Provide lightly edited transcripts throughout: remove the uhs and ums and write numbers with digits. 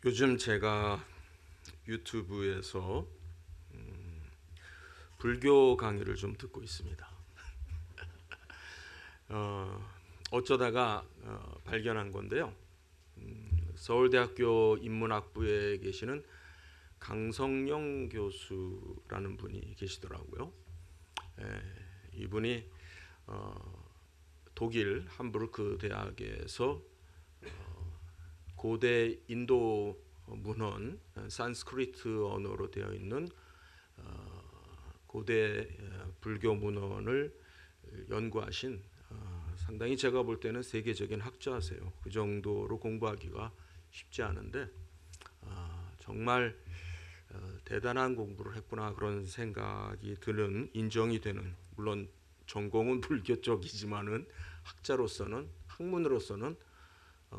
요즘 제가 유튜브에서 불교 강의를 좀 듣고 있습니다. 어쩌다가 발견한 건데요. 서울대학교 인문학부에 계시는 강성영 교수라는 분이 계시더라고요. 이분이 독일 함부르크 대학에서 고대 인도 문헌 산스크리트 언어로 되어 있는 고대 불교 문헌을 연구하신 상당히 제가 볼 때는 세계적인 학자세요. 그 정도로 공부하기가 쉽지 않은데 정말 대단한 공부를 했구나 그런 생각이 드는, 인정이 되는, 물론 전공은 불교 쪽이지만은 학자로서는, 학문으로서는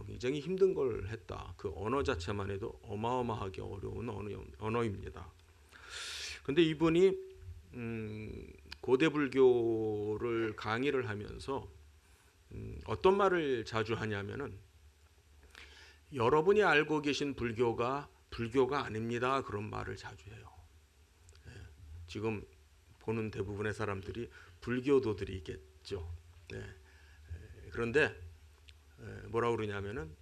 굉장히 힘든 걸 했다. 그 언어 자체만 해도 어마어마하게 어려운 언어입니다. 근데 이분이 고대 불교를 강의를 하면서 어떤 말을 자주 하냐면은, 여러분이 알고 계신 불교가 불교가 아닙니다, 그런 말을 자주 해요. 지금 보는 대부분의 사람들이 불교도들이겠죠. 그런데 뭐라고 그러냐면은,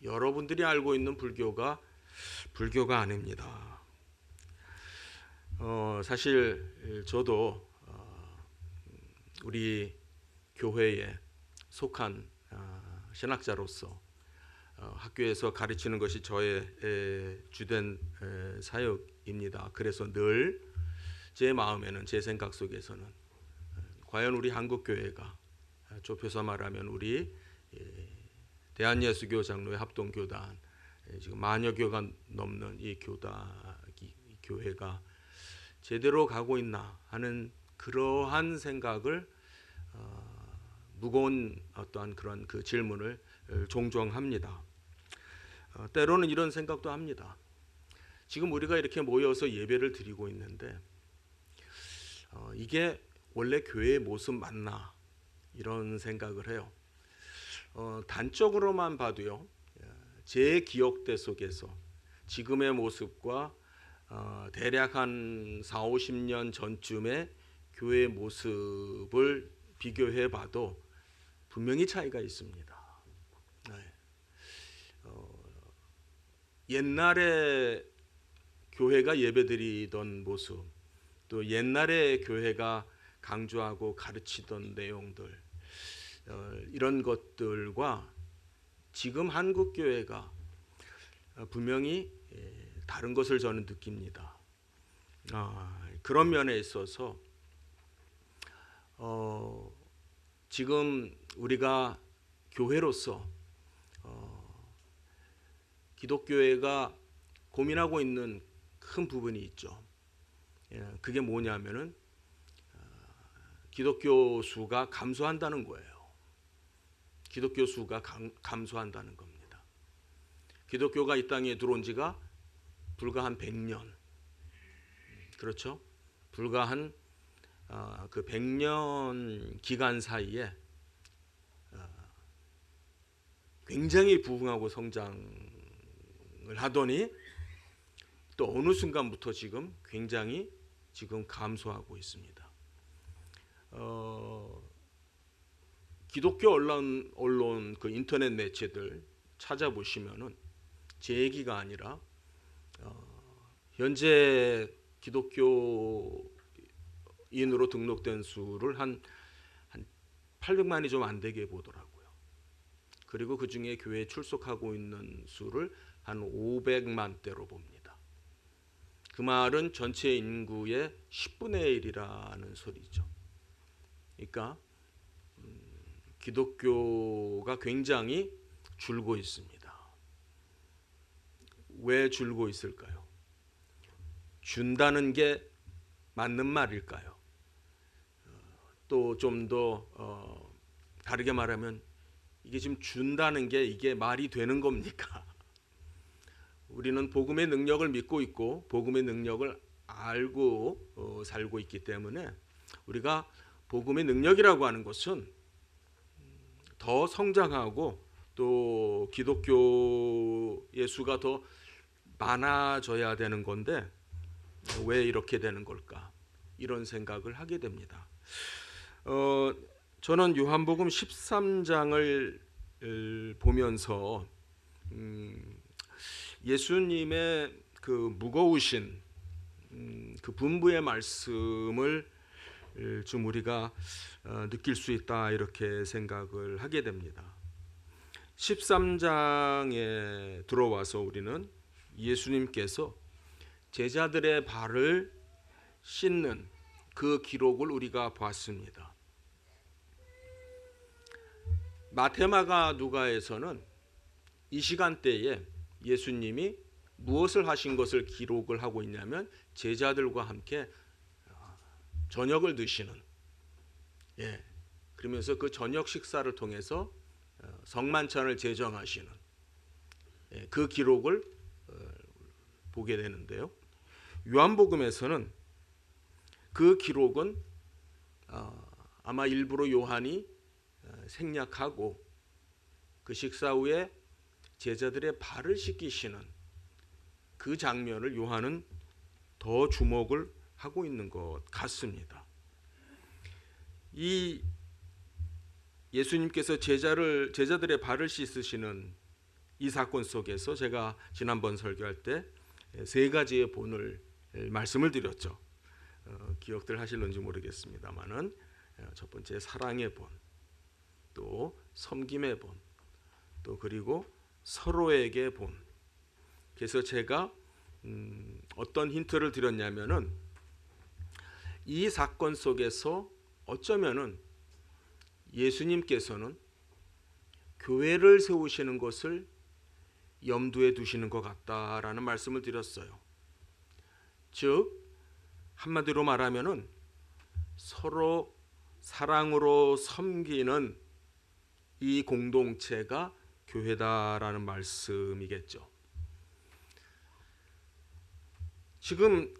여러분들이 알고 있는 불교가 불교가 아닙니다. 사실 저도 우리 교회에 속한 신학자로서 학교에서 가르치는 것이 저의 주된 사역입니다. 그래서 늘 제 마음에는, 제 생각 속에서는 과연 우리 한국교회가, 좁혀서 말하면 우리 대한예수교 장로회 합동교단, 지금 만여 교가 넘는 이 교회가 제대로 가고 있나 하는 그러한 생각을, 무거운 어떠한 그런 그 질문을 종종 합니다. 때로는 이런 생각도 합니다. 지금 우리가 이렇게 모여서 예배를 드리고 있는데 이게 원래 교회의 모습 맞나, 이런 생각을 해요. 단적으로만 봐도요, 제 기억대 속에서 지금의 모습과 대략 한 4, 50년 전쯤의 교회의 모습을 비교해 봐도 분명히 차이가 있습니다. 옛날에 교회가 예배드리던 모습, 또 옛날에 교회가 강조하고 가르치던 내용들, 이런 것들과 지금 한국 교회가 분명히 다른 것을 저는 느낍니다. 그런 면에 있어서 지금 우리가 교회로서 기독교회가 고민하고 있는 큰 부분이 있죠. 그게 뭐냐면은 기독교 수가 감소한다는 거예요. 기독교 수가 감소한다는 겁니다. 기독교가 이 땅에 들어온 지가 불과 한 100년, 그렇죠? 불과 한 그 100년 기간 사이에 굉장히 부흥하고 성장을 하더니 또 어느 순간부터 지금 굉장히 지금 감소하고 있습니다. 기독교 언론 그 인터넷 매체들 찾아보시면은 제 얘기가 아니라 현재 기독교인으로 등록된 수를 한 800만이 좀 안 되게 보더라고요. 그리고 그 중에 교회에 출석하고 있는 수를 한 500만대로 봅니다. 그 말은 전체 인구의 10분의 1이라는 소리죠. 그러니까 기독교가 굉장히 줄고 있습니다. 왜 줄고 있을까요? 준다는 게 맞는 말일까요? 또 좀 더 다르게 말하면, 이게 지금 준다는 게 이게 말이 되는 겁니까? 우리는 복음의 능력을 믿고 있고 복음의 능력을 알고 살고 있기 때문에, 우리가 복음의 능력이라고 하는 것은 더 성장하고 또 기독교의 수가 더 많아져야 되는 건데 왜 이렇게 되는 걸까? 이런 생각을 하게 됩니다. 저는 요한복음 13장을 보면서 예수님의 그 무거우신 그 분부의 말씀을 좀 우리가 느낄 수 있다 이렇게 생각을 하게 됩니다. 13장에 들어와서 우리는 예수님께서 제자들의 발을 씻는 그 기록을 우리가 봤습니다. 마테마가 누가에서는 이 시간대에 예수님이 무엇을 하신 것을 기록을 하고 있냐면 제자들과 함께 저녁을 드시는, 그러면서 그 저녁 식사를 통해서 성만찬을 제정하시는 그 기록을 보게 되는데요. 요한복음에서는 그 기록은 아마 일부러 요한이 생략하고 그 식사 후에 제자들의 발을 씻기시는 그 장면을 요한은 더 주목을 하고 있는 것 같습니다. 이 예수님께서 제자들의 발을 씻으시는 이 사건 속에서 제가 지난번 설교할 때 세 가지의 본을 말씀을 드렸죠. 기억들 하실는지 모르겠습니다만은 첫 번째 사랑의 본, 또 섬김의 본, 또 그리고 서로에게 본. 그래서 제가 어떤 힌트를 드렸냐면은 이 사건 속에서 어쩌면은 예수님께서는 교회를 세우시는 것을 염두에 두시는 것 같다라는 말씀을 드렸어요. 즉 한마디로 말하면은 서로 사랑으로 섬기는 이 공동체가 교회다라는 말씀이겠죠. 지금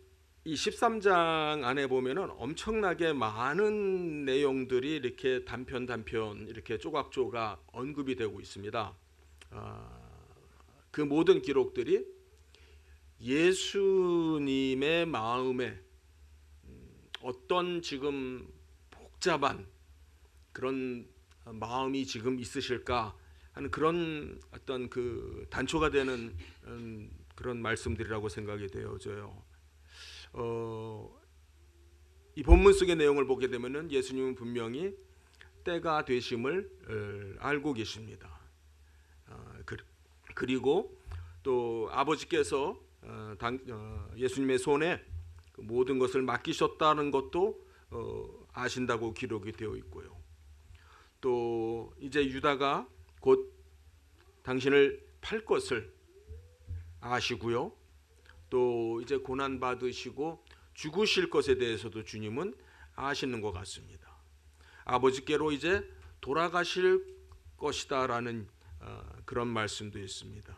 이 13장 안에 보면은 엄청나게 많은 내용들이 이렇게 단편 이렇게 조각조각 언급이 되고 있습니다. 그 모든 기록들이 예수님의 마음에 어떤 지금 복잡한 그런 마음이 지금 있으실까 하는 그런 어떤 그 단초가 되는 그런 말씀들이라고 생각이 되어져요. 이 본문 속의 내용을 보게 되면은 예수님은 분명히 때가 되심을 알고 계십니다. 그리고 또 아버지께서 예수님의 손에 모든 것을 맡기셨다는 것도 아신다고 기록이 되어 있고요. 또 이제 유다가 곧 당신을 팔 것을 아시고요. 또 이제 고난 받으시고 죽으실 것에 대해서도 주님은 아시는 것 같습니다. 아버지께로 이제 돌아가실 것이다라는 그런 말씀도 있습니다.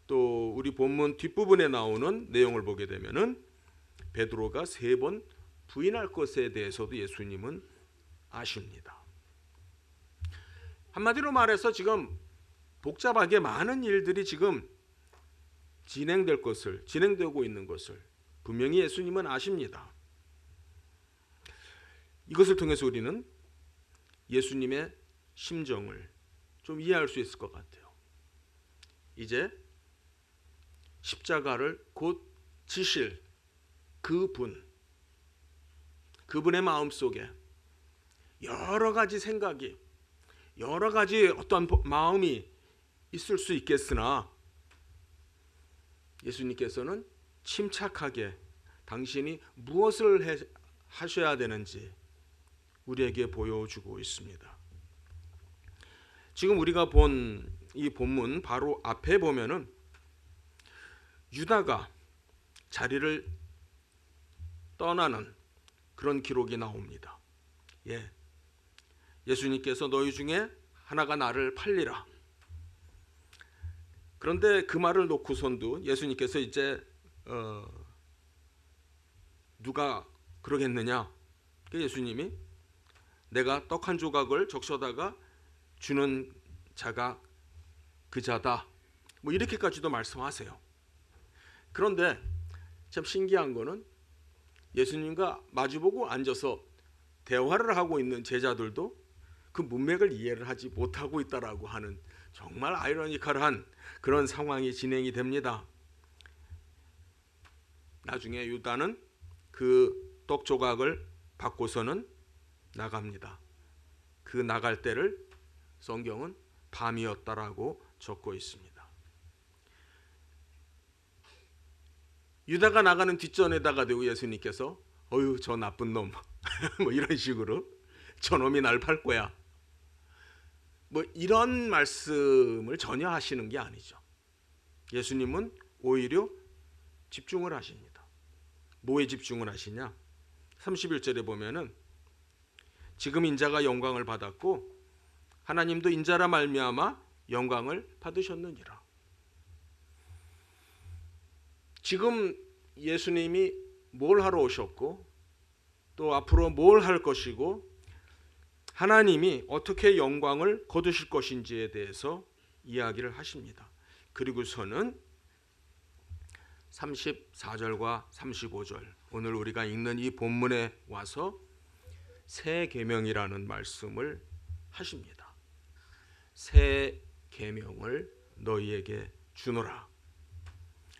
또 우리 본문 뒷부분에 나오는 내용을 보게 되면은 베드로가 3번 부인할 것에 대해서도 예수님은 아십니다. 한마디로 말해서 지금 복잡하게 많은 일들이 지금 진행되고 있는 것을 분명히 예수님은 아십니다. 이것을 통해서 우리는 예수님의 심정을 좀 이해할 수 있을 것 같아요. 이제 십자가를 곧 지실 그분의 마음속에 여러 가지 생각이, 여러 가지 어떤 마음이 있을 수 있겠으나 예수님께서는 침착하게 당신이 무엇을 하셔야 되는지 우리에게 보여주고 있습니다. 지금 우리가 본 이 본문 바로 앞에 보면은 유다가 자리를 떠나는 그런 기록이 나옵니다. 예수님께서 너희 중에 하나가 나를 팔리라. 그런데 그 말을 놓고선도 예수님께서 이제 누가 그러겠느냐? 예수님이 내가 떡 한 조각을 적셔다가 주는 자가 그 자다. 뭐 이렇게까지도 말씀하세요. 그런데 참 신기한 거는 예수님과 마주보고 앉아서 대화를 하고 있는 제자들도 그 문맥을 이해를 하지 못하고 있다라고 하는 정말 아이러니컬한 그런 상황이 진행이 됩니다. 나중에 유다는 그 떡 조각을 받고서는 나갑니다. 그 나갈 때를 성경은 밤이었다라고 적고 있습니다. 유다가 나가는 뒷전에다가 대고 예수님께서 어휴 저 나쁜 놈 뭐 이런 식으로 저놈이 날 팔 거야 뭐 이런 말씀을 전혀 하시는 게 아니죠. 예수님은 오히려 집중을 하십니다. 뭐에 집중을 하시냐? 31절에 보면은 지금 인자가 영광을 받았고 하나님도 인자라 말미암아 영광을 받으셨느니라. 지금 예수님이 뭘 하러 오셨고 또 앞으로 뭘 할 것이고 하나님이 어떻게 영광을 거두실 것인지에 대해서 이야기를 하십니다. 그리고서는 34절과 35절 오늘 우리가 읽는 이 본문에 와서 새 계명이라는 말씀을 하십니다. 새 계명을 너희에게 주노라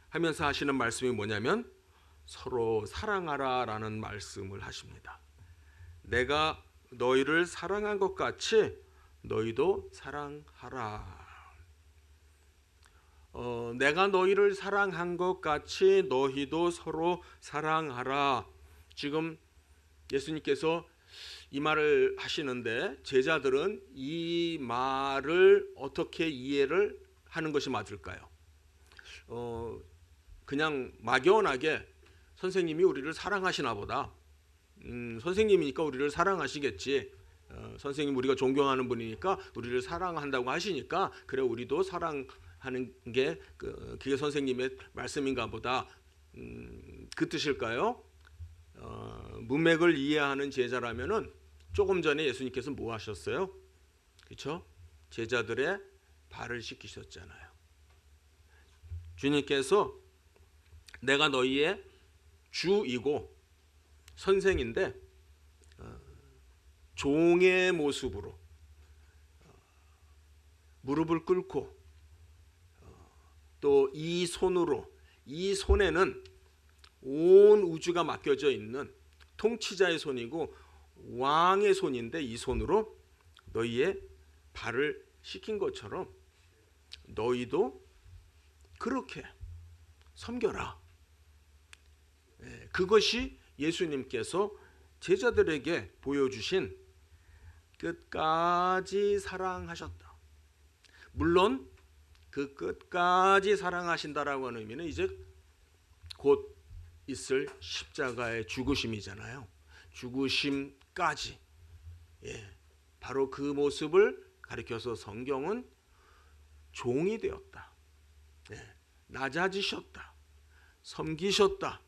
하면서 하시는 말씀이 뭐냐면 서로 사랑하라라는 말씀을 하십니다. 내가 너희를 사랑한 것 같이 너희도 사랑하라. 내가 너희를 사랑한 것 같이 너희도 서로 사랑하라. 지금 예수님께서 이 말을 하시는데 제자들은 이 말을 어떻게 이해를 하는 것이 맞을까요? 그냥 막연하게 선생님이 우리를 사랑하시나 보다. 선생님이니까 우리를 사랑하시겠지. 선생님 우리가 존경하는 분이니까 우리를 사랑한다고 하시니까 그래 우리도 사랑하는 게 그게 선생님의 말씀인가 보다. 그 뜻일까요? 문맥을 이해하는 제자라면은 조금 전에 예수님께서 뭐 하셨어요? 그렇죠? 제자들의 발을 씻기셨잖아요. 주님께서 내가 너희의 주이고 선생인데 종의 모습으로 무릎을 꿇고 또 이 손으로 이 손에는 온 우주가 맡겨져 있는 통치자의 손이고 왕의 손인데 이 손으로 너희의 발을 씻긴 것처럼 너희도 그렇게 섬겨라. 그것이 예수님께서 제자들에게 보여주신 끝까지 사랑하셨다. 물론 그 끝까지 사랑하신다라고 하는 의미는 이제 곧 있을 십자가의 죽으심이잖아요. 죽으심까지 바로 그 모습을 가리켜서 성경은 종이 되었다. 낮아지셨다. 섬기셨다.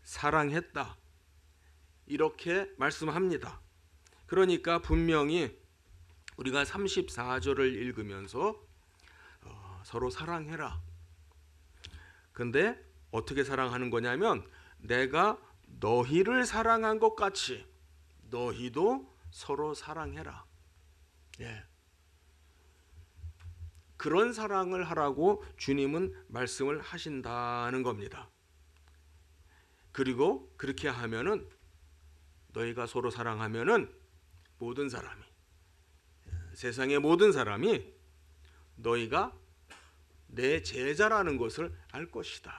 사랑했다. 이렇게 말씀합니다. 그러니까 분명히 우리가 34절을 읽으면서 서로 사랑해라. 근데 어떻게 사랑하는 거냐면 내가 너희를 사랑한 것 같이 너희도 서로 사랑해라. 그런 사랑을 하라고 주님은 말씀을 하신다는 겁니다. 그리고 그렇게 하면은 너희가 서로 사랑하면은 모든 사람이 세상의 모든 사람이 너희가 내 제자라는 것을 알 것이다.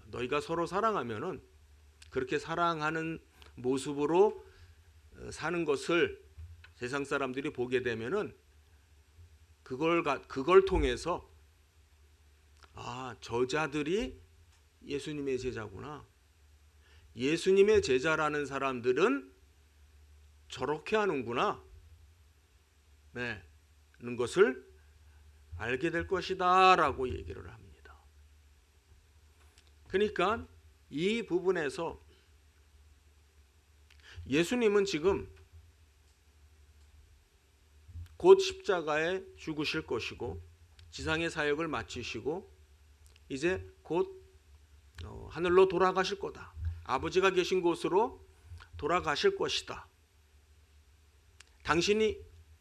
너희가 서로 사랑하면은 그렇게 사랑하는 모습으로 사는 것을 세상 사람들이 보게 되면은 그걸 통해서 저자들이 예수님의 제자구나. 예수님의 제자라는 사람들은 저렇게 하는구나. 는 것을 알게 될 것이다 라고 얘기를 합니다. 그러니까 이 부분에서 예수님은 지금 곧 십자가에 죽으실 것이고 지상의 사역을 마치시고 이제 곧 하늘로 돌아가실 거다. 아버지가 계신 곳으로 돌아가실 것이다. 당신이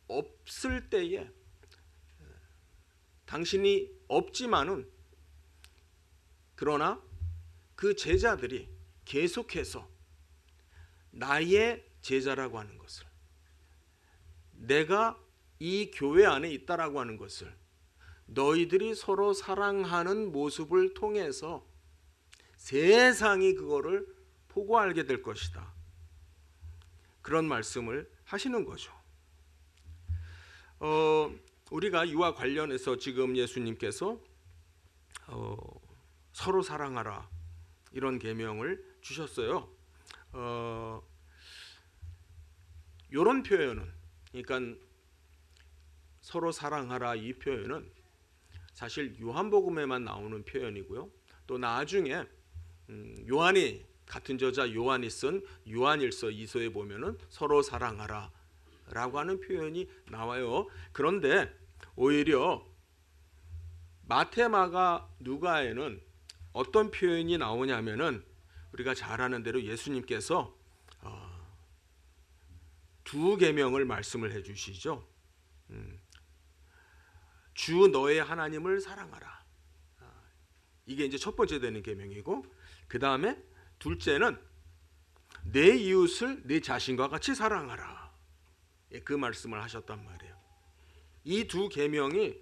없을 때에, 당신이 없지만은 그러나 그 제자들이 계속해서 나의 제자라고 하는 것을, 내가 이 교회 안에 있다라고 하는 것을 너희들이 서로 사랑하는 모습을 통해서 세상이 그거를 보고 알게 될 것이다. 그런 말씀을 하시는 거죠. 우리가 이와 관련해서 지금 예수님께서 서로 사랑하라 이런 계명을 주셨어요. 이런 표현은, 그러니까 서로 사랑하라 이 표현은 사실 요한복음에만 나오는 표현이고요. 또 나중에 요한이, 같은 저자 요한이 쓴 요한일서 2서에 보면은 서로 사랑하라 라고 하는 표현이 나와요. 그런데 오히려 마태, 마가, 누가에는 어떤 표현이 나오냐면은 우리가 잘 아는 대로 예수님께서 두 계명을 말씀을 해 주시죠. 주 너의 하나님을 사랑하라. 이게 이제 첫 번째 되는 계명이고, 그 다음에 둘째는 내 이웃을 내 자신과 같이 사랑하라. 그 말씀을 하셨단 말이에요. 이 두 계명이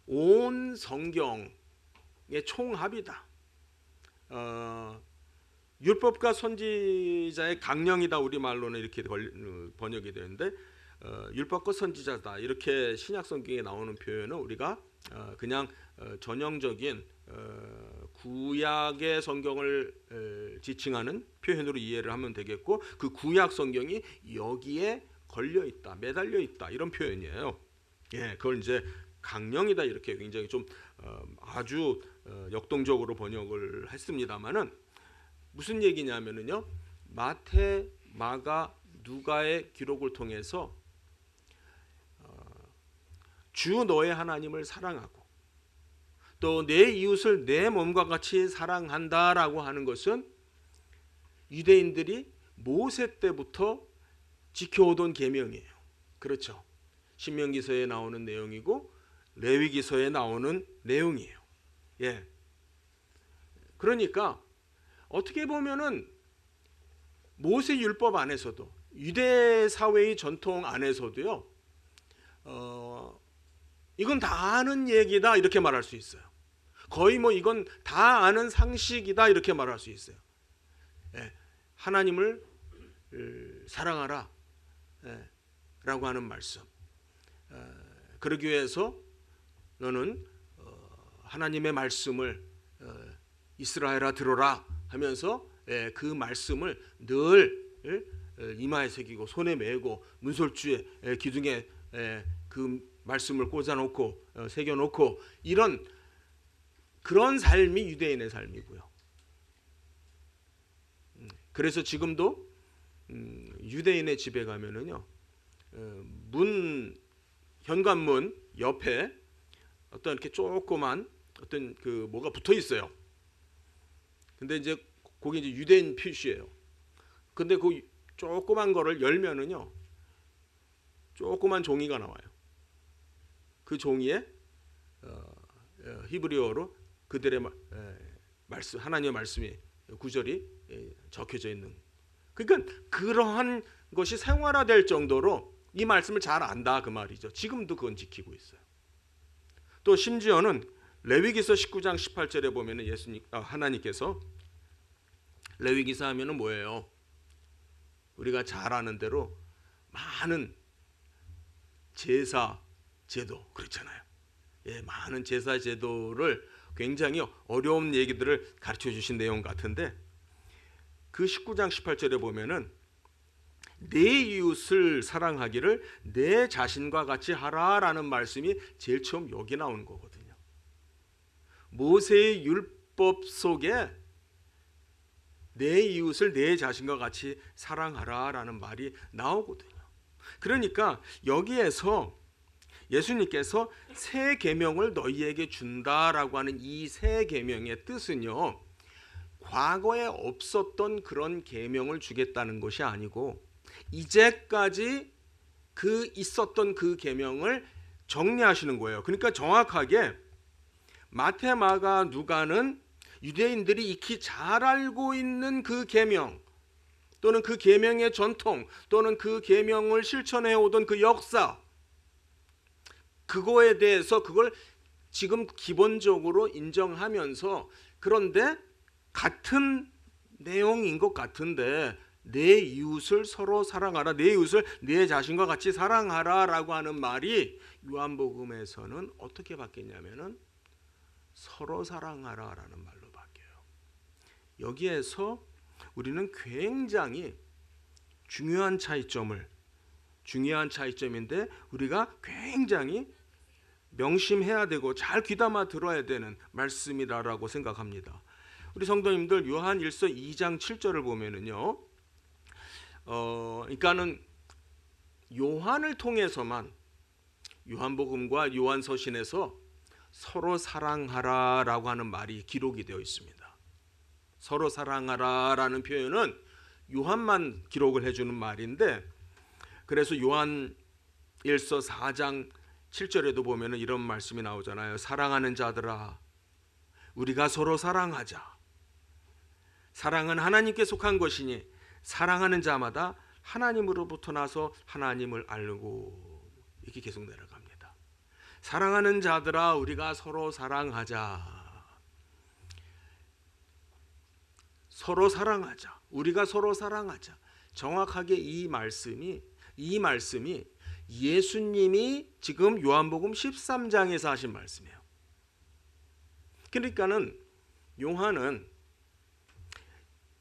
온 성경의 총합이다. 율법과 선지자의 강령이다, 우리 말로는 이렇게 번역이 되는데, 율법과 선지자다 이렇게 신약 성경에 나오는 표현은 우리가 그냥 전형적인 구약의 성경을 지칭하는 표현으로 이해를 하면 되겠고, 그 구약 성경이 여기에 걸려 있다, 매달려 있다 이런 표현이에요. 예, 그걸 이제 강령이다 이렇게 굉장히 좀 아주 역동적으로 번역을 했습니다만은 무슨 얘기냐면은요, 마태, 마가, 누가의 기록을 통해서 주 너의 하나님을 사랑하고 또 내 이웃을 내 몸과 같이 사랑한다라고 하는 것은 유대인들이 모세 때부터 지켜오던 계명이에요. 그렇죠. 신명기서에 나오는 내용이고 레위기서에 나오는 내용이에요. 예. 그러니까 어떻게 보면은 모세 율법 안에서도, 유대 사회의 전통 안에서도요, 이건 다 아는 얘기다 이렇게 말할 수 있어요. 거의 뭐 이건 다 아는 상식이다 이렇게 말할 수 있어요. 예. 하나님을 사랑하라 라고 하는 말씀. 그러기 위해서 너는 하나님의 말씀을 이스라엘아 들어라 하면서 그 말씀을 늘 이마에 새기고 손에 메고 문설주에 기둥에 그 말씀을 꽂아놓고 새겨놓고 이런 그런 삶이 유대인의 삶이고요. 그래서 지금도 유대인의 집에 가면은요, 현관문 옆에 어떤 이렇게 조그만 어떤 그 뭐가 붙어 있어요. 근데 이제 그게 이제 유대인 표시예요. 근데 그 조그만 거를 열면은요, 조그만 종이가 나와요. 그 종이에 히브리어로 그들의 말씀, 하나님의 말씀이 구절이 적혀져 있는. 그러니까 그러한 것이 생활화될 정도로 이 말씀을 잘 안다 그 말이죠. 지금도 그건 지키고 있어요. 또 심지어는 레위기서 19장 18절에 보면은 하나님께서, 레위기서 하면은 뭐예요? 우리가 잘 아는 대로 많은 제사 제도 그렇잖아요. 예, 많은 제사 제도를 굉장히 어려운 얘기들을 가르쳐 주신 내용 같은데, 그 19장 18절에 보면은 내 이웃을 사랑하기를 내 자신과 같이 하라라는 말씀이 제일 처음 여기 나오는 거거든요. 모세의 율법 속에 내 이웃을 내 자신과 같이 사랑하라라는 말이 나오거든요. 그러니까 여기에서 예수님께서 새 계명을 너희에게 준다라고 하는 이 새 계명의 뜻은요, 과거에 없었던 그런 계명을 주겠다는 것이 아니고 이제까지 있었던 그 계명을 정리하시는 거예요. 그러니까 정확하게 마태, 마가, 누가는 유대인들이 익히 잘 알고 있는 그 계명 또는 그 계명의 전통 또는 그 계명을 실천해 오던 그 역사, 그거에 대해서 그걸 지금 기본적으로 인정하면서, 그런데 같은 내용인 것 같은데 내 이웃을 서로 사랑하라, 내 이웃을 내 자신과 같이 사랑하라 라고 하는 말이 요한복음에서는 어떻게 바뀌냐면은 서로 사랑하라 라는 말로 바뀌어요. 여기에서 우리는 굉장히 중요한 차이점인데 우리가 굉장히 명심해야 되고 잘 귀담아 들어야 되는 말씀이라고 생각합니다. 우리 성도님들, 요한 1서 2장 7절을 보면은요, 그러니까는 요한을 통해서만 요한복음과 요한서신에서 서로 사랑하라라고 하는 말이 기록이 되어 있습니다. 서로 사랑하라라는 표현은 요한만 기록을 해주는 말인데, 그래서 요한 1서 4장 7절에도 보면 이런 말씀이 나오잖아요. 사랑하는 자들아, 우리가 서로 사랑하자. 사랑은 하나님께 속한 것이니 사랑하는 자마다 하나님으로부터 나서 하나님을 알고, 이렇게 계속 내려갑니다. 사랑하는 자들아, 우리가 서로 사랑하자. 서로 사랑하자. 우리가 서로 사랑하자. 정확하게 이 말씀이 예수님이 지금 요한복음 13장에서 하신 말씀이에요. 그러니까는 요한은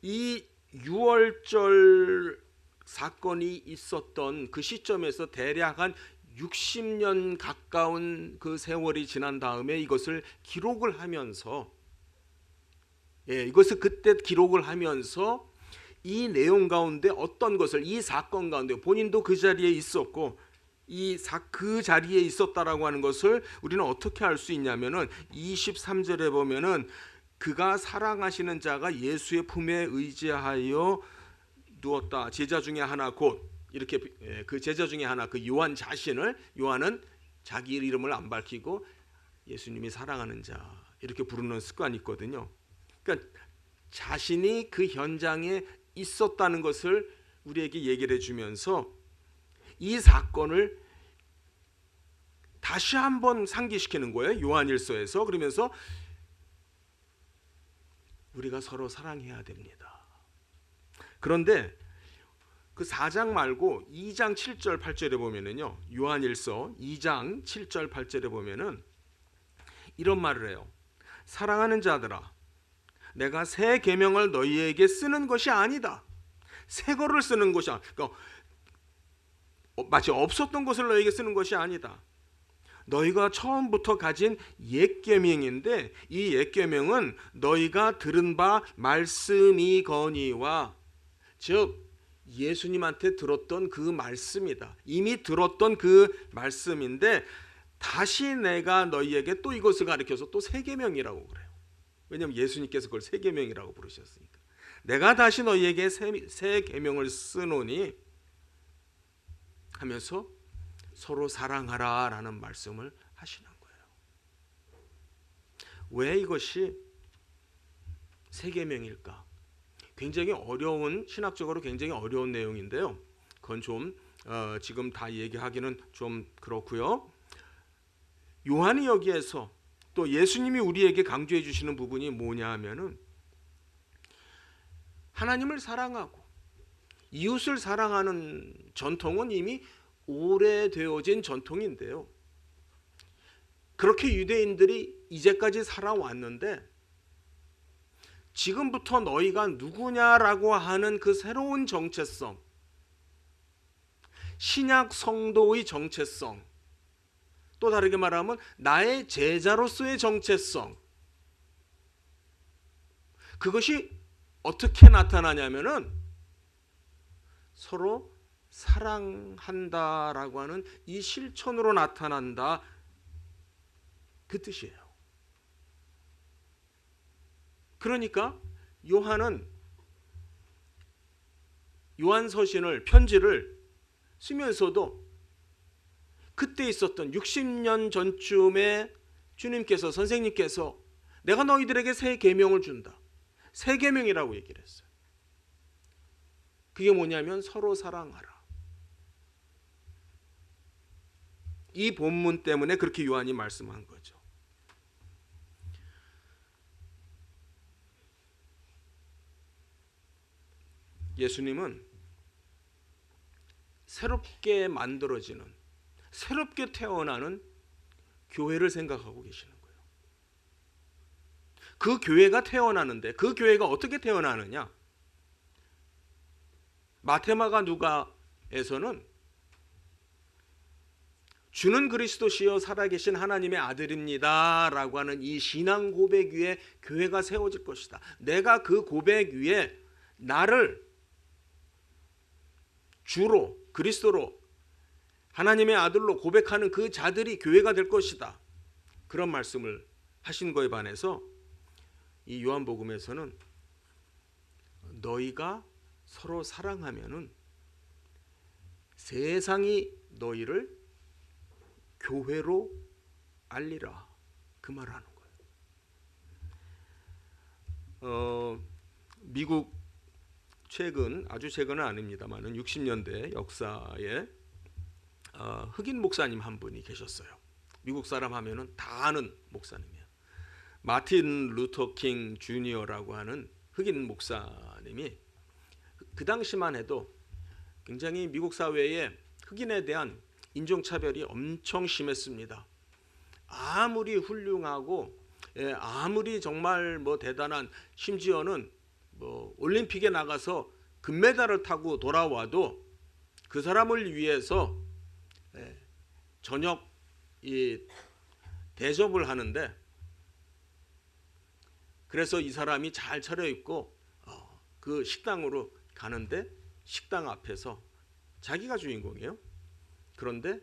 이 6월절 사건이 있었던 그 시점에서 대략 한 60년 가까운 그 세월이 지난 다음에 이것을 기록을 하면서, 이것을 그때 기록을 하면서 이 내용 가운데 어떤 것을, 이 사건 가운데 본인도 그 자리에 있었고 그 자리에 있었다라고 하는 것을 우리는 어떻게 알 수 있냐면은 23절에 보면은 그가 사랑하시는 자가 예수의 품에 의지하여 누웠다. 제자 중에 하나 곧, 이렇게 그 제자 중에 하나, 그 요한 자신을, 요한은 자기 이름을 안 밝히고 예수님이 사랑하는 자 이렇게 부르는 습관이 있거든요. 그러니까 자신이 그 현장에 있었다는 것을 우리에게 얘기를 해주면서 이 사건을 다시 한번 상기시키는 거예요. 요한일서에서. 그러면서 우리가 서로 사랑해야 됩니다. 그런데 그 4장 말고 2장 7절 8절에 보면은요, 요한일서 2장 7절 8절에 보면은 이런 말을 해요. 사랑하는 자들아, 내가 새 계명을 너희에게 쓰는 것이 아니다. 새 거를 쓰는 것이 아니다. 그러니까 마치 없었던 것을 너희에게 쓰는 것이 아니다. 너희가 처음부터 가진 옛 계명인데 이 옛 계명은 너희가 들은 바 말씀이거니와, 즉 예수님한테 들었던 그 말씀이다. 이미 들었던 그 말씀인데 다시 내가 너희에게 또 이것을 가르쳐서 또 새 계명이라고 그래요. 왜냐하면 예수님께서 그걸 새 계명이라고 부르셨으니까. 내가 다시 너희에게 새 계명을 쓰노니 하면서 서로 사랑하라 라는 말씀을 하시는 거예요. 왜 이것이 새 계명일까? 굉장히 어려운, 신학적으로 굉장히 어려운 내용인데요. 그건 좀 지금 다 얘기하기는 좀 그렇고요. 요한이 여기에서 또 예수님이 우리에게 강조해 주시는 부분이 뭐냐 하면은 하나님을 사랑하고 이웃을 사랑하는 전통은 이미 오래되어진 전통인데요. 그렇게 유대인들이 이제까지 살아왔는데 지금부터 너희가 누구냐라고 하는 그 새로운 정체성, 신약 성도의 정체성, 또 다르게 말하면 나의 제자로서의 정체성, 그것이 어떻게 나타나냐면은 서로 사랑한다라고 하는 이 실천으로 나타난다, 그 뜻이에요. 그러니까 요한은 요한서신을, 편지를 쓰면서도 그때 있었던 60년 전쯤에 주님께서, 선생님께서 내가 너희들에게 새 계명을 준다, 새 계명이라고 얘기를 했어요. 그게 뭐냐면 서로 사랑하라. 이 본문 때문에 그렇게 요한이 말씀한 거죠. 예수님은 새롭게 만들어지는, 새롭게 태어나는 교회를 생각하고 계시는 거예요. 그 교회가 태어나는데 그 교회가 어떻게 태어나느냐? 마테마가 누가에서는 주는 그리스도시요 살아계신 하나님의 아들입니다 라고 하는 이 신앙 고백 위에 교회가 세워질 것이다. 내가 그 고백 위에 나를 주로, 그리스도로, 하나님의 아들로 고백하는 그 자들이 교회가 될 것이다. 그런 말씀을 하신 거에 반해서 이 요한복음에서는 너희가 서로 사랑하면은 세상이 너희를 교회로 알리라, 그 말을 하는 거예요. 미국 최근, 아주 최근은 아닙니다만은 60년대 역사에 흑인 목사님 한 분이 계셨어요. 미국 사람 하면은 다 아는 목사님이에요. 마틴 루터 킹 주니어라고 하는 흑인 목사님이 그 당시만 해도 굉장히 미국 사회에 흑인에 대한 인종차별이 엄청 심했습니다. 아무리 훌륭하고 아무리 정말 뭐 대단한, 심지어는 뭐 올림픽에 나가서 금메달을 타고 돌아와도 그 사람을 위해서 저녁 이 대접을 하는데, 그래서 이 사람이 잘 차려입고 그 식당으로 가는데 식당 앞에서 자기가 주인공이에요. 그런데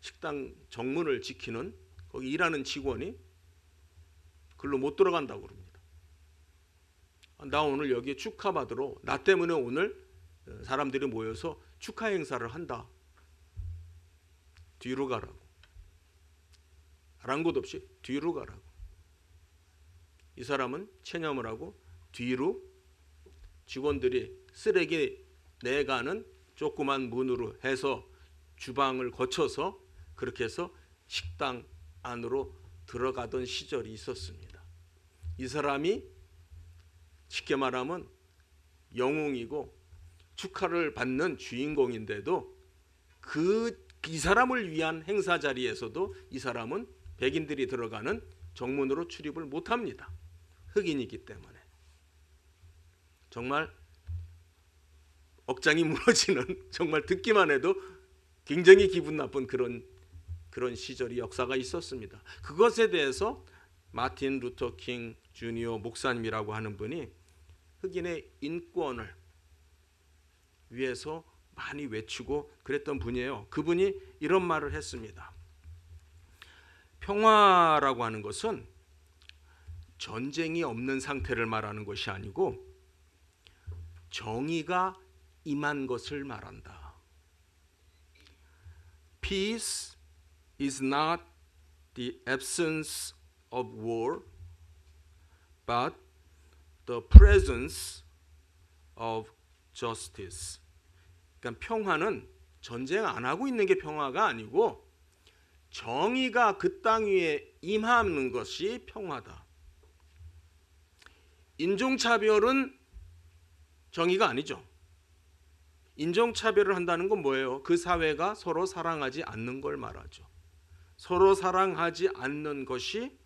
식당 정문을 지키는 거기 일하는 직원이 글로 못 들어간다고 그럽니다. 나 오늘 여기에 축하받으러, 나 때문에 오늘 사람들이 모여서 축하 행사를 한다. 뒤로 가라고. 아랑곳 없이 뒤로 가라고. 이 사람은 체념을 하고 뒤로 직원들이 쓰레기 내가는 조그만 문으로 해서 주방을 거쳐서 그렇게 해서 식당 안으로 들어가던 시절이 있었습니다. 이 사람이 쉽게 말하면 영웅이고 축하를 받는 주인공인데도 이 사람을 위한 행사 자리에서도 이 사람은 백인들이 들어가는 정문으로 출입을 못합니다. 흑인이기 때문에. 정말 억장이 무너지는, 정말 듣기만 해도 굉장히 기분 나쁜 그런 시절이, 역사가 있었습니다. 그것에 대해서 마틴 루터 킹 주니어 목사님이라고 하는 분이 흑인의 인권을 위해서 많이 외치고 그랬던 분이에요. 그분이 이런 말을 했습니다. 평화라고 하는 것은 전쟁이 없는 상태를 말하는 것이 아니고 정의가 임한 것을 말한다. Peace is not the absence of war, but the presence of justice. 그러니까 평화는 전쟁 안 하고 있는 게 평화가 아니고 정의가 그 땅 위에 임하는 것이 평화다. 인종차별은 정의가 아니죠. 인종차별을 한다는 건 뭐예요? 그 사회가 서로 사랑하지 않는 걸 말하죠. 서로 사랑하지 않는 것이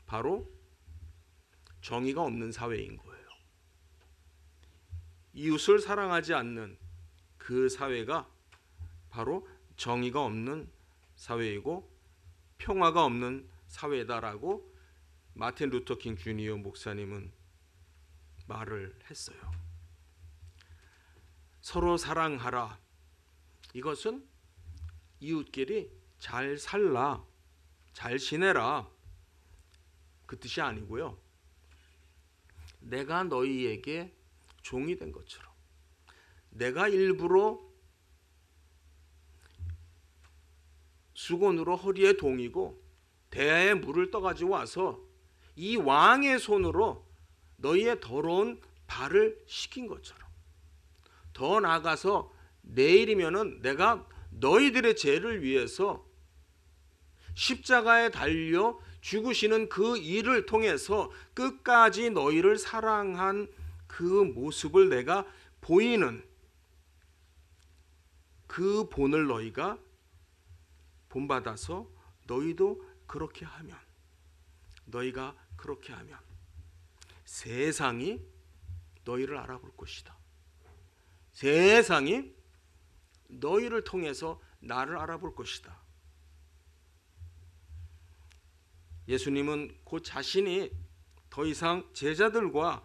바로 정의가 없는 사회인 거예요. 이웃을 사랑하지 않는 그 사회가 바로 정의가 없는 사회이고 평화가 없는 사회다라고 마틴 루터 킹 주니어 목사님은 말을 했어요. 서로 사랑하라. 이것은 이웃끼리 잘 살라, 잘 지내라, 그 뜻이 아니고요. 내가 너희에게 종이 된 것처럼 내가 일부러 수건으로 허리에 동이고 대야에 물을 떠가지고 와서 이 왕의 손으로 너희의 더러운 발을 씻긴 것처럼, 더 나아가서 내일이면은 내가 너희들의 죄를 위해서 십자가에 달려 죽으시는 그 일을 통해서 끝까지 너희를 사랑한 그 모습을 내가 보이는 그 본을 너희가 본받아서 너희가 그렇게 하면 세상이 너희를 알아볼 것이다. 세상이 너희를 통해서 나를 알아볼 것이다. 예수님은 그 자신이 더 이상 제자들과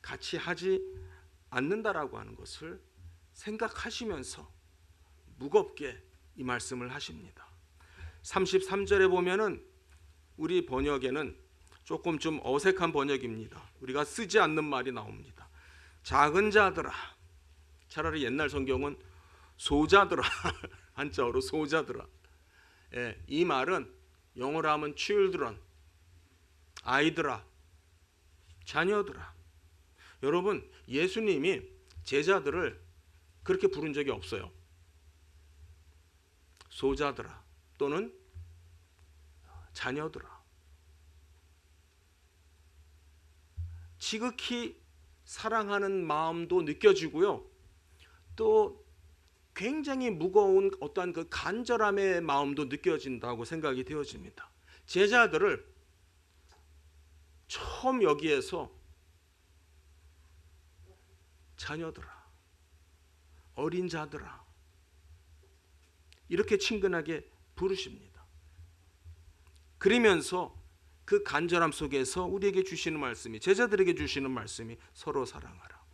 같이 하지 않는다라고 하는 것을 생각하시면서 무겁게 이 말씀을 하십니다. 33절에 보면은 우리 번역에는 조금 좀 어색한 번역입니다. 우리가 쓰지 않는 말이 나옵니다. 작은 자들아. 차라리 옛날 성경은 소자들아, 한자어로 소자들아. 예, 이 말은 영어로 하면 children, 아이들아, 자녀들아. 여러분, 예수님이 제자들을 그렇게 부른 적이 없어요. 소자들아 또는 자녀들아. 지극히 사랑하는 마음도 느껴지고요. 또 굉장히 무거운 어떠한 그 간절함의 마음도 느껴진다고 생각이 되어집니다. 제자들을 처음 여기에서 자녀들아, 어린 자들아 이렇게 친근하게 부르십니다. 그러면서 그 간절함 속에서 우리에게 주시는 말씀이, 제자들에게 주시는 말씀이 서로 사랑하라.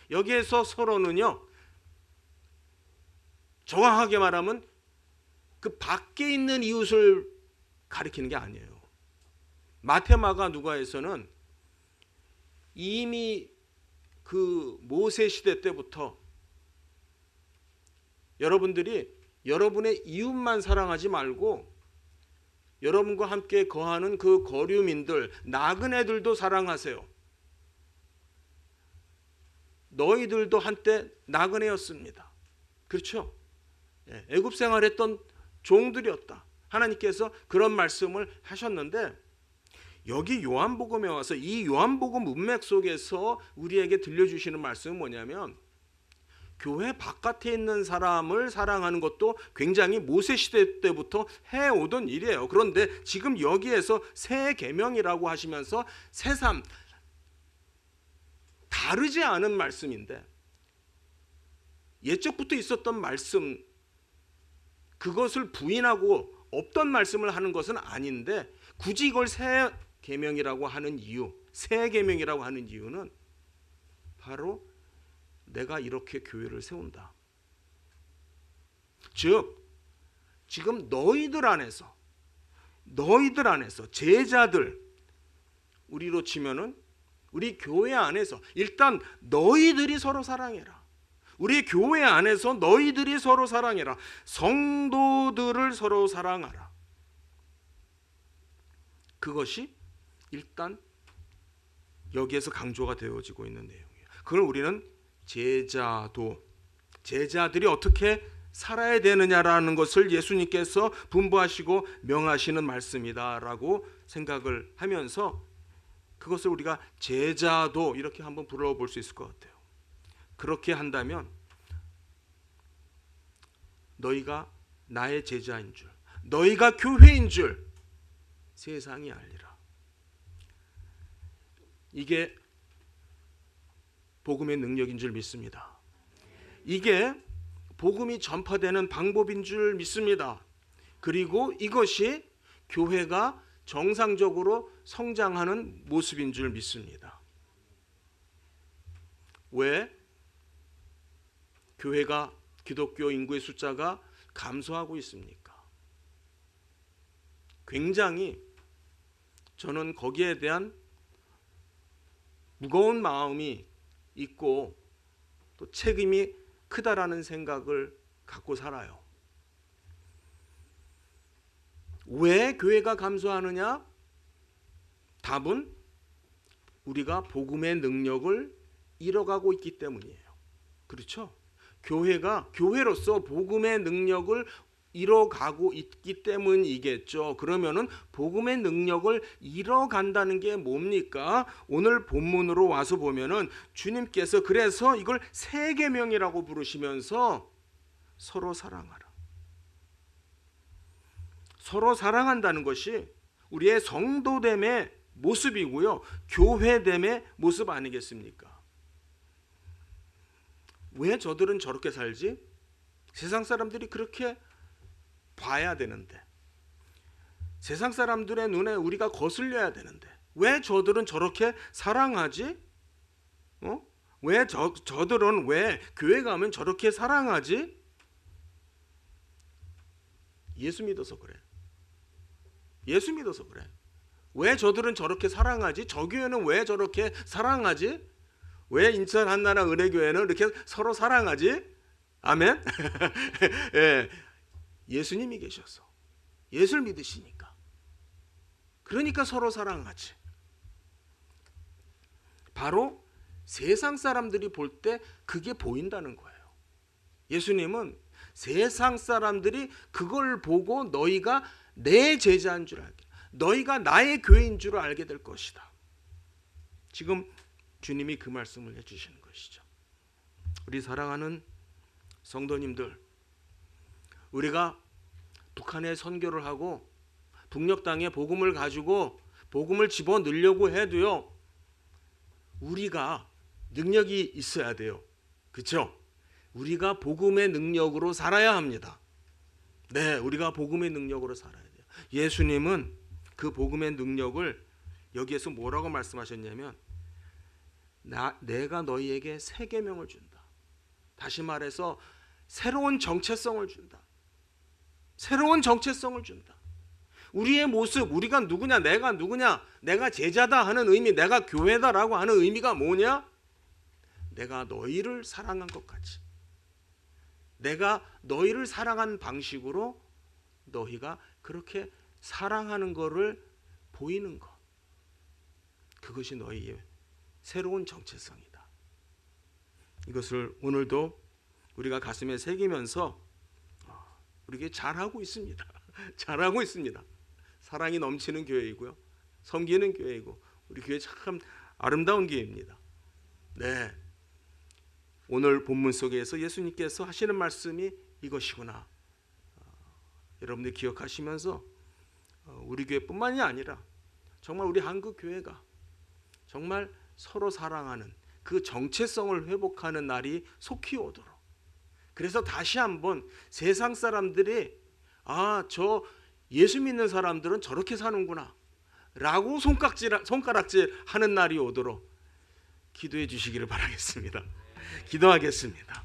여기에서 서로는요, 정확하게 말하면 그 밖에 있는 이웃을 가리키는 게 아니에요. 마태, 마가, 누가에서는 이미 그 모세 시대 때부터 여러분들이 여러분의 이웃만 사랑하지 말고 여러분과 함께 거하는 그 거류민들, 나그네들도 사랑하세요. 너희들도 한때 나그네였습니다. 그렇죠? 애굽 생활했던 종들이었다. 하나님께서 그런 말씀을 하셨는데, 여기 요한복음에 와서 이 요한복음 문맥 속에서 우리에게 들려주시는 말씀은 뭐냐면, 교회 바깥에 있는 사람을 사랑하는 것도 굉장히 모세 시대 때부터 해오던 일이에요. 그런데 지금 여기에서 새 계명이라고 하시면서 새삼 다르지 않은 말씀인데, 옛적부터 있었던 말씀, 그것을 부인하고 없던 말씀을 하는 것은 아닌데, 굳이 이걸 새 계명이라고 하는 이유, 새 계명이라고 하는 이유는 바로 내가 이렇게 교회를 세운다. 즉 지금 너희들 안에서 제자들, 우리로 치면은 우리 교회 안에서 일단 너희들이 서로 사랑해라. 우리 교회 안에서 너희들이 서로 사랑해라. 성도들을 서로 사랑하라. 그것이 일단 여기에서 강조가 되어지고 있는 내용이에요. 그걸 우리는 제자들이 어떻게 살아야 되느냐라는 것을 예수님께서 분부하시고 명하시는 말씀이다라고 생각을 하면서 그것을 우리가 제자도 이렇게 한번 불러볼 수 있을 것 같아요. 그렇게 한다면 너희가 나의 제자인 줄, 너희가 교회인 줄 세상이 알리라. 이게 복음의 능력인 줄 믿습니다. 이게 복음이 전파되는 방법인 줄 믿습니다. 그리고 이것이 교회가 정상적으로 성장하는 모습인 줄 믿습니다. 왜? 교회가 기독교 인구의 숫자가 감소하고 있습니까? 굉장히 저는 거기에 대한 무거운 마음이 있고 또 책임이 크다라는 생각을 갖고 살아요. 왜 교회가 감소하느냐? 답은 우리가 복음의 능력을 잃어가고 있기 때문이에요. 그렇죠? 교회가 교회로서 복음의 능력을 잃어가고 있기 때문이겠죠. 그러면은 복음의 능력을 잃어간다는 게 뭡니까? 오늘 본문으로 와서 보면은 주님께서 그래서 이걸 세 계명이라고 부르시면서 서로 사랑하라. 서로 사랑한다는 것이 우리의 성도됨의 모습이고요. 교회됨의 모습 아니겠습니까? 왜 저들은 저렇게 살지? 세상 사람들이 그렇게 봐야 되는데, 세상 사람들의 눈에 우리가 거슬려야 되는데 왜 저들은 저렇게 사랑하지? 왜 저들은 왜 교회 가면 저렇게 사랑하지? 예수 믿어서 그래. 예수 믿어서 그래. 왜 저들은 저렇게 사랑하지? 저 교회는 왜 저렇게 사랑하지? 왜 인천 한나라 은혜교회는 이렇게 서로 사랑하지? 아멘. 예, 예수님이 계셔서 예수를 믿으시니까, 그러니까 서로 사랑하지. 바로 세상 사람들이 볼 때 그게 보인다는 거예요. 예수님은 세상 사람들이 그걸 보고 너희가 내 제자인 줄 알게, 너희가 나의 교회인 줄 알게 될 것이다. 지금 주님이 그 말씀을 해주시는 것이죠. 우리 사랑하는 성도님들, 우리가 북한에 선교를 하고 북녘 땅에 복음을 가지고 복음을 집어넣으려고 해도요, 우리가 능력이 있어야 돼요. 그렇죠? 우리가 복음의 능력으로 살아야 합니다. 네, 우리가 복음의 능력으로 살아야 돼요. 예수님은 그 복음의 능력을 여기에서 뭐라고 말씀하셨냐면, 내가 너희에게 새 계명을 준다. 다시 말해서 새로운 정체성을 준다. 새로운 정체성을 준다. 우리의 모습, 우리가 누구냐, 내가 누구냐, 내가 제자다 하는 의미, 내가 교회다라고 하는 의미가 뭐냐? 내가 너희를 사랑한 것 같이, 내가 너희를 사랑한 방식으로 너희가 그렇게 사랑하는 것을 보이는 것, 그것이 너희의 새로운 정체성이다. 이것을 오늘도 우리가 가슴에 새기면서 우리에게 잘하고 있습니다. 잘하고 있습니다. 사랑이 넘치는 교회이고요, 섬기는 교회이고, 우리 교회 참 아름다운 교회입니다. 네, 오늘 본문 속에서 예수님께서 하시는 말씀이 이것이구나. 여러분들 기억하시면서 우리 교회뿐만이 아니라 정말 우리 한국 교회가 정말 서로 사랑하는 그 정체성을 회복하는 날이 속히 오도록, 그래서 다시 한번 세상 사람들이 저 예수 믿는 사람들은 저렇게 사는구나 라고 손가락질 하는 날이 오도록 기도해 주시기를 바라겠습니다. 기도하겠습니다.